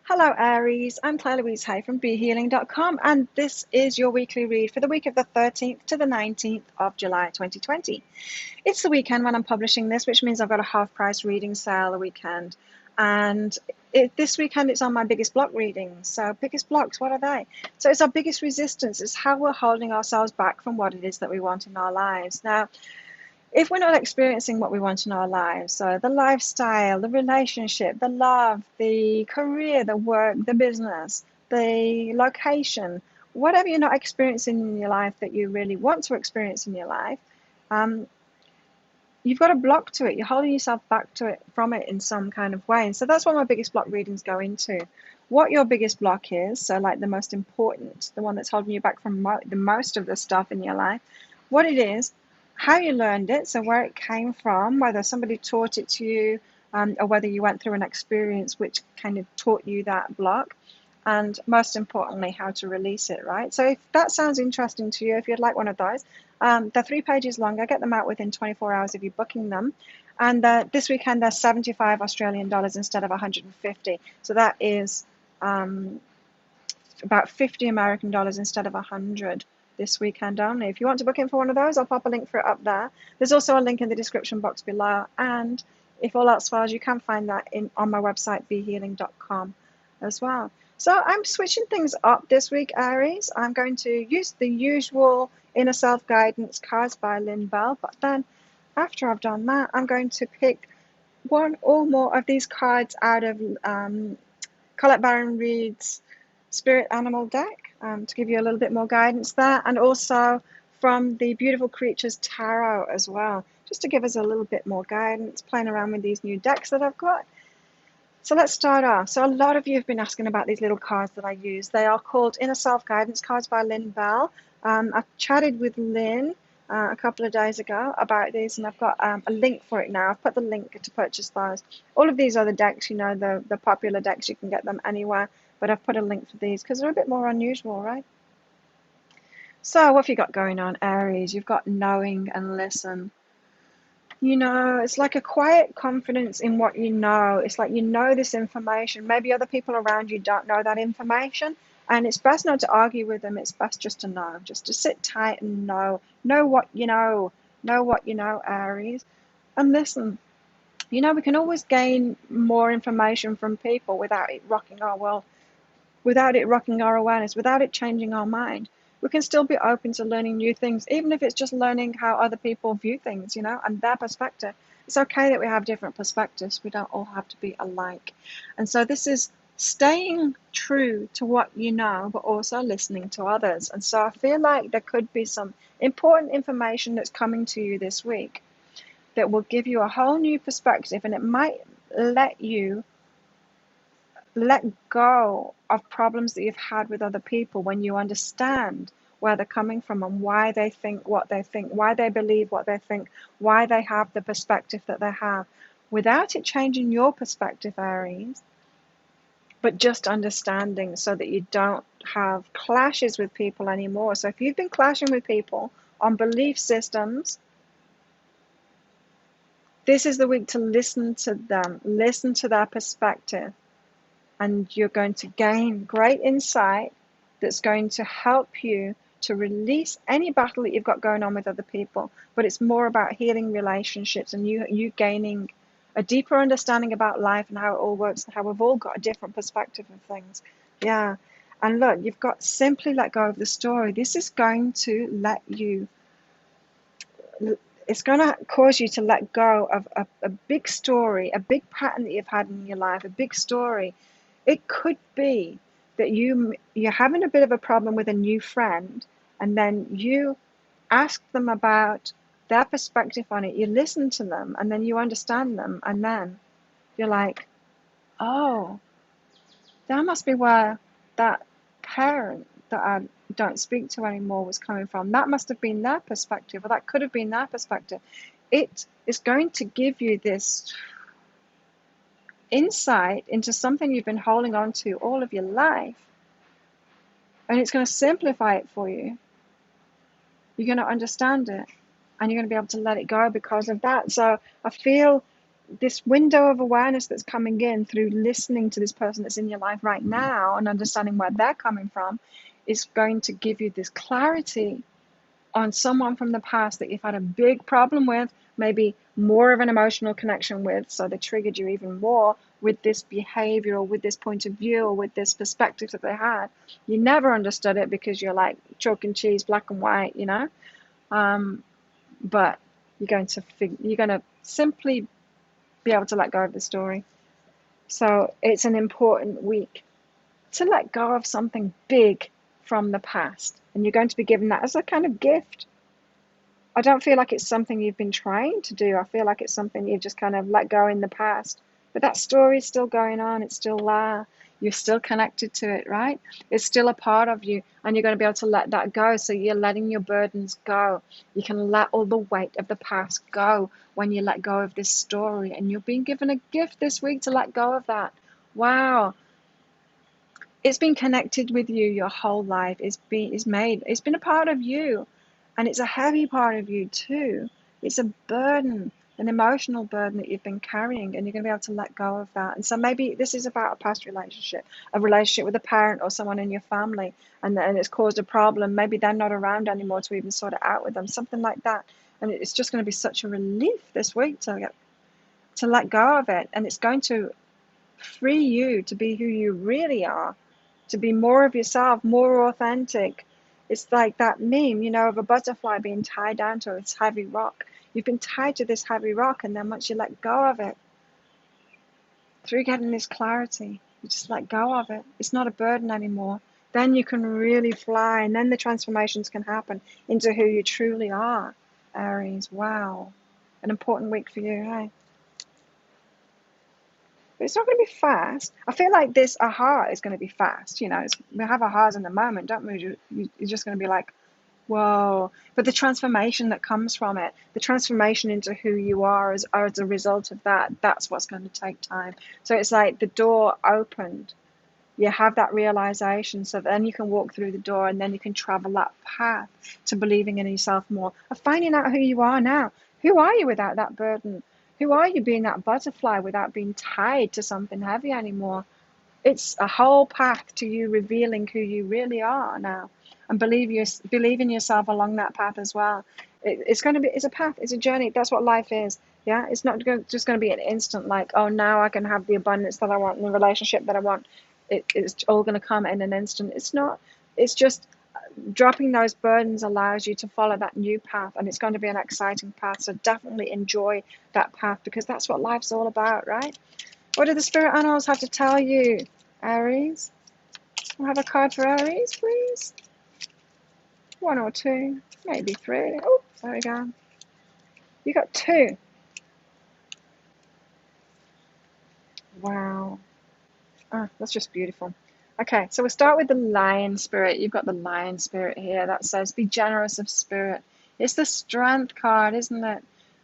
Hello Aries, I'm Claire Louise Hay from BeHealing.com and this is your weekly read for the week of the 13th to the 19th of July 2020. It's the weekend when I'm publishing this, which means I've got a half price reading sale the weekend. And this weekend it's on my biggest block readings. So biggest blocks, what are they? So it's our biggest resistance. It's how we're holding ourselves back from what it is that we want in our lives. Now, if we're not experiencing what we want in our lives, so the lifestyle, the relationship, the love, the career, the work, the business, the location, whatever you're not experiencing in your life that you really want to experience in your life, um, you've got a block to it. You're holding yourself back to it from it in some kind of way. And so that's what my biggest block readings go into. What your biggest block is, so like the most important, the one that's holding you back from the most of the stuff in your life, what it is, how you learned it, so where it came from, whether somebody taught it to you, or whether you went through an experience which kind of taught you that block, and most importantly, how to release it, right? So if that sounds interesting to you, if you'd like one of those, they're 3 pages long. I get them out within 24 hours of you booking them. And this weekend, they're 75 Australian dollars instead of 150. So that is about 50 American dollars instead of 100 this weekend only. If you want to book in for one of those, I'll pop a link for it up there. There's also a link in the description box below. And if all else fails, you can find that on my website, behealing.com as well. So I'm switching things up this week, Aries. I'm going to use the usual Inner Self-Guidance cards by Lynn Bell, but then after I've done that, I'm going to pick one or more of these cards out of Colette Baron Reid's Spirit Animal deck to give you a little bit more guidance there, and also from the Beautiful Creatures Tarot as well, just to give us a little bit more guidance, playing around with these new decks that I've got. So let's start off. So a lot of you have been asking about these little cards that I use. They are called Inner Self-Guidance cards by Lynn Bell. I chatted with Lynn a couple of days ago about these, and I've got a link for it now. I've put the link to purchase those. All of these are the decks, you know, the popular decks. You can get them anywhere, but I've put a link for these because they're a bit more unusual, right? So what have you got going on, Aries? You've got knowing and listen. You know, it's like a quiet confidence in what you know. It's like you know this information. Maybe other people around you don't know that information, and it's best not to argue with them. It's best just to know, just to sit tight and know what you know what you know, Aries, and listen. You know, we can always gain more information from people without it rocking our world, without it rocking our awareness, without it changing our mind. We can still be open to learning new things, even if it's just learning how other people view things, you know, and their perspective. It's okay that we have different perspectives. We don't all have to be alike. And so this is staying true to what you know, but also listening to others. And so I feel like there could be some important information that's coming to you this week that will give you a whole new perspective, and it might let you let go of problems that you've had with other people when you understand where they're coming from and why they think what they think, why they believe what they think, why they have the perspective that they have, without it changing your perspective, Aries, but just understanding so that you don't have clashes with people anymore. So if you've been clashing with people on belief systems, this is the week to listen to them, listen to their perspective, and you're going to gain great insight that's going to help you to release any battle that you've got going on with other people. But it's more about healing relationships and you gaining a deeper understanding about life and how it all works and how we've all got a different perspective of things. Yeah. And look, you've got simply let go of the story. This is going to let you, it's going to cause you to let go of a big story, a big pattern that you've had in your life, a big story. It could be that you're having a bit of a problem with a new friend, and then you ask them about their perspective on it. You listen to them, and then you understand them, and then you're like, oh, that must be where that parent that I don't speak to anymore was coming from. That must have been their perspective, or that could have been their perspective. It is going to give you this insight into something you've been holding on to all of your life, and it's going to simplify it for you. You're going to understand it, and you're going to be able to let it go because of that. So I feel this window of awareness that's coming in through listening to this person that's in your life right now and understanding where they're coming from is going to give you this clarity on someone from the past that you've had a big problem with, maybe more of an emotional connection with, so they triggered you even more with this behavior or with this point of view or with this perspective that they had. You never understood it because you're like chalk and cheese, black and white, you know. But you're going to simply be able to let go of the story. So it's an important week to let go of something big from the past, and you're going to be given that as a kind of gift. I don't feel like it's something you've been trying to do. I feel like it's something you've just kind of let go in the past. But that story's still going on. It's still there. You're still connected to it, right? It's still a part of you, and you're going to be able to let that go. So you're letting your burdens go. You can let all the weight of the past go when you let go of this story. And you're being given a gift this week to let go of that. Wow. It's been connected with you your whole life. It's been a part of you, and it's a heavy part of you too. It's a burden, an emotional burden that you've been carrying, and you're going to be able to let go of that. And so maybe this is about a past relationship, a relationship with a parent or someone in your family, and it's caused a problem. Maybe they're not around anymore to even sort it out with them, something like that. And it's just going to be such a relief this week to let go of it, and it's going to free you to be who you really are, to be more of yourself, more authentic. It's like that meme, you know, of a butterfly being tied down to this heavy rock. You've been tied to this heavy rock, and then once you let go of it, through getting this clarity, you just let go of it. It's not a burden anymore. Then you can really fly, and then the transformations can happen into who you truly are. Aries, wow. An important week for you, hey? But it's not going to be fast. I feel like this aha is going to be fast. You know, we have ahas in the moment, don't we? You're just going to be like, whoa. But the transformation that comes from it, the transformation into who you are as a result of that, that's what's going to take time. So it's like the door opened. You have that realization, so then you can walk through the door, and then you can travel that path to believing in yourself more, of finding out who you are now. Who are you without that burden? Who are you being that butterfly without being tied to something heavy anymore? It's a whole path to you revealing who you really are now, and believe in yourself along that path as well. It's a path, it's a journey. That's what life is. Yeah, it's not just going to be an instant like, oh, now I can have the abundance that I want and the relationship that I want. It's all going to come in an instant. It's not. It's just dropping those burdens allows you to follow that new path, and it's going to be an exciting path. So definitely enjoy that path, because that's what life's all about, right? What do the spirit animals have to tell you, Aries? We'll have a card for Aries, please. One or two, maybe three. Oh, there we go. You got two. Wow. Oh, that's just beautiful. Okay, so we'll start with the lion spirit. You've got the lion spirit here that says, be generous of spirit. It's the strength card, isn't it?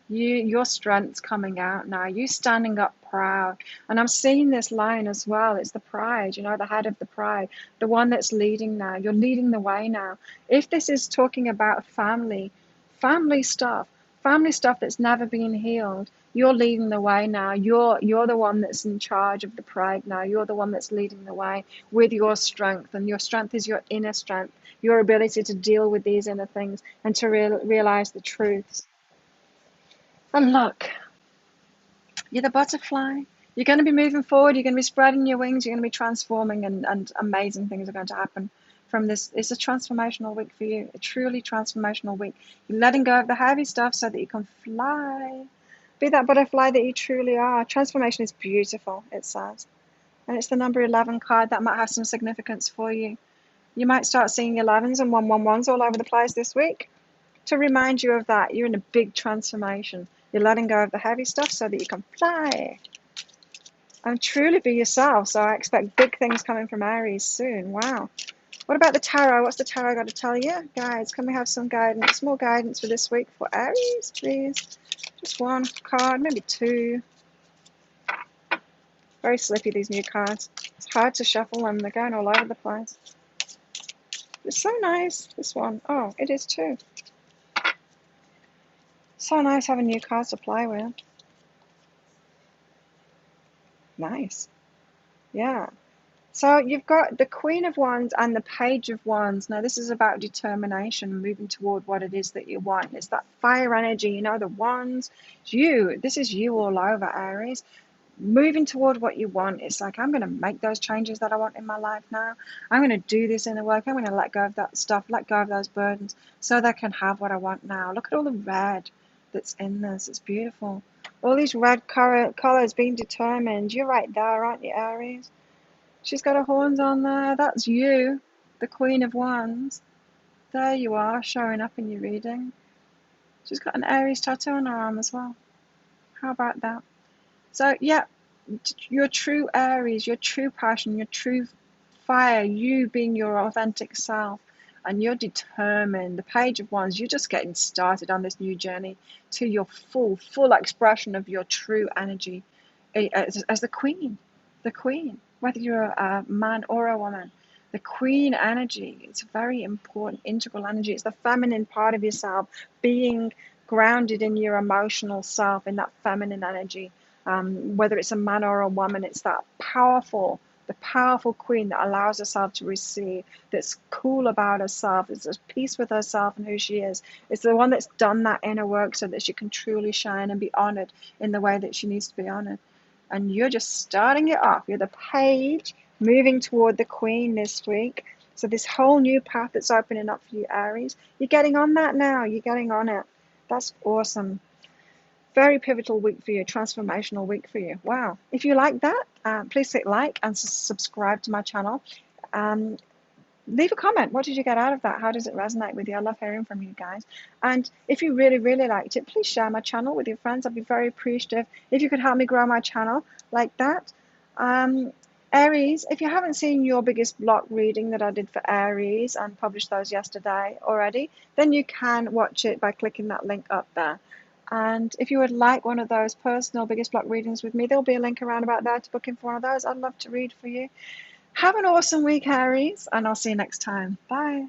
Your strength's coming out now. You standing up proud. And I'm seeing this lion as well. It's the pride, you know, the head of the pride, the one that's leading now. You're leading the way now. If this is talking about family stuff that's never been healed, you're leading the way now. You're the one that's in charge of the pride now. You're the one that's leading the way with your strength, and your strength is your inner strength, your ability to deal with these inner things and to realize the truths. And look, you're the butterfly. You're going to be moving forward. You're going to be spreading your wings. You're going to be transforming, and amazing things are going to happen from this. It's a transformational week for you, a truly transformational week. You're letting go of the heavy stuff so that you can fly. Be that butterfly that you truly are. Transformation is beautiful, it says. And it's the number 11 card that might have some significance for you. You might start seeing 11s and 111s all over the place this week to remind you of that. You're in a big transformation. You're letting go of the heavy stuff so that you can fly and truly be yourself. So I expect big things coming from Aries soon. Wow. What about the tarot? What's the tarot got to tell you? Guys, can we have some guidance, more guidance for this week for Aries, please? Just one card, maybe two. Very slippy, these new cards. It's hard to shuffle them. They're going all over the place. It's so nice, this one. Oh, it is too. So nice having new cards to play with. Nice. Yeah. So you've got the Queen of Wands and the Page of Wands. Now this is about determination, moving toward what it is that you want. It's that fire energy, you know, the wands. It's you. This is you all over, Aries. Moving toward what you want. It's like, I'm going to make those changes that I want in my life now. I'm going to do this in the work. I'm going to let go of that stuff, let go of those burdens so that I can have what I want now. Look at all the red that's in this. It's beautiful. All these red colors being determined. You're right there, aren't you, Aries? She's got her horns on there. That's you, the Queen of Wands. There you are, showing up in your reading. She's got an Aries tattoo on her arm as well. How about that? So, yeah, your true Aries, your true passion, your true fire, you being your authentic self, and you're determined. The Page of Wands, you're just getting started on this new journey to your full expression of your true energy as the Queen, whether you're a man or a woman. The Queen energy, it's a very important, integral energy. It's the feminine part of yourself, being grounded in your emotional self, in that feminine energy. Whether it's a man or a woman, it's that the powerful queen that allows herself to receive, that's cool about herself, is at peace with herself and who she is. It's the one that's done that inner work so that she can truly shine and be honored in the way that she needs to be honored. And you're just starting it off. You're the page moving toward the queen this week. So this whole new path that's opening up for you, Aries, you're getting on that now. You're getting on it. That's awesome. Very pivotal week for you, transformational week for you. Wow. If you like that, please hit like and subscribe to my channel. Um, Leave a comment. What did you get out of that? How does it resonate with you? I love hearing from you guys. And if you really, really liked it, please share my channel with your friends. I'd be very appreciative if you could help me grow my channel like that. Aries, if you haven't seen your biggest block reading that I did for Aries and published those yesterday already, then you can watch it by clicking that link up there. And if you would like one of those personal biggest block readings with me, there'll be a link around about there to book in for one of those. I'd love to read for you. Have an awesome week, Aries, and I'll see you next time. Bye.